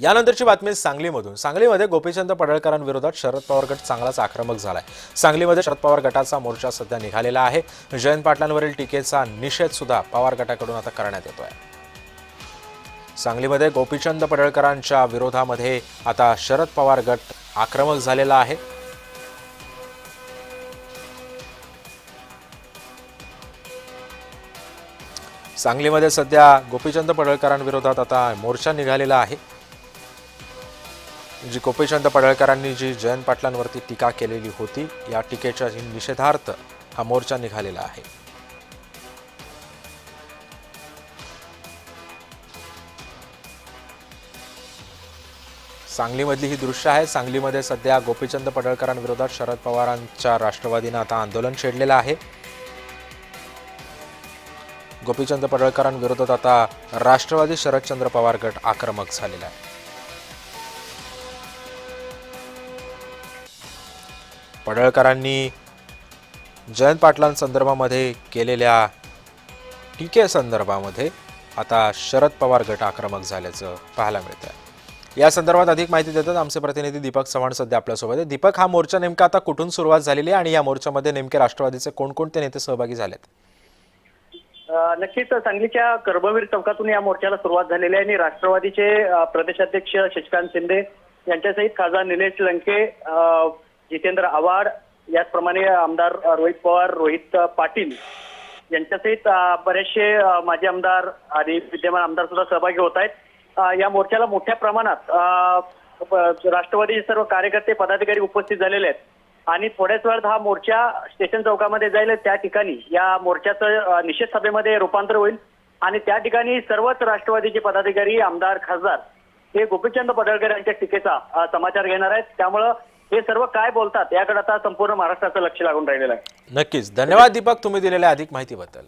यानंतरची बातमी सांगलीमधून। सांगलीमध्ये गोपीचंद पडळकरांविरोधात शरद पवार गट चांगलाच आक्रमक झालाय। सांगलीमध्ये शरद पवार गटाचा मोर्चा सध्या निघालेला आहे। जयंत पाटलांवरील टीकेचा निषेध सुद्धा पवार गटाकडून आता करण्यात येतोय। सांगलीमध्ये गोपीचंद पडळकरांच्या विरोधामध्ये आता शरद पवार गट आक्रमक झालेला आहे। सांगलीमध्ये सध्या गोपीचंद पडळकरांविरोधात आता मोर्चा निघालेला आहे। जी गोपीचंद पडळकरांनी जी जयंत पाटलांवरती टीका केलेली होती, या टीकेच्या निषेधार्थ हा मोर्चा निघालेला आहे। सांगलीमधली ही दृश्य आहे। सांगलीमध्ये सध्या गोपीचंद पडळकरांविरोधात शरद पवारांच्या राष्ट्रवादीने आता आंदोलन छेडलेलं आहे। गोपीचंद पडळकरांविरोधात आता राष्ट्रवादी शरदचंद्र पवार गट आक्रमक झालेला आहे। पडळकरांनी जयंत पाटलांसंदर्भामध्ये केलेल्या टीकेसंदर्भामध्ये आता शरद पवार गट आक्रमक झाल्याचं पाहायला मिळत आहे। या संदर्भात अधिक माहिती देतात आमचे प्रतिनिधी दीपक चव्हाण सध्या आपल्यासोबत आहे। दीपक, हा मोर्चा नेमका आता कुठून सुरुवात झालेली आहे आणि या मोर्चामध्ये नेमके राष्ट्रवादीचे कोणकोणते नेते सहभागी झालेत? नक्कीच सांगलीच्या कर्मवीर चौकातून या मोर्चाला सुरुवात झालेली आहे आणि राष्ट्रवादीचे प्रदेशाध्यक्ष शशिकांत शिंदे यांच्यासहित खासदार निलेश लंके, जितेंद्र आव्हाड, याचप्रमाणे आमदार रोहित पवार, रोहित पाटील यांच्यासहित बरेचसे माजी आमदार आणि विद्यमान आमदार सुद्धा सहभागी होत आहेत। या मोर्चाला मोठ्या प्रमाणात राष्ट्रवादीचे सर्व कार्यकर्ते, पदाधिकारी उपस्थित झालेले आहेत आणि थोड्याच वेळात हा मोर्चा स्टेशन चौकामध्ये जाईल। त्या ठिकाणी या मोर्चाचं निषेध सभेमध्ये रूपांतर होईल आणि त्या ठिकाणी सर्वच राष्ट्रवादीचे पदाधिकारी, आमदार, खासदार हे गोपीचंद पडळकर यांच्या टीकेचा समाचार घेणार आहेत। त्यामुळं हे सर्व काय बोलतात याकडे आता संपूर्ण महाराष्ट्राचं लक्ष लागून राहिलेलं आहे। नक्कीच, धन्यवाद दीपक, तुम्ही दिलेल्या अधिक माहितीबद्दल।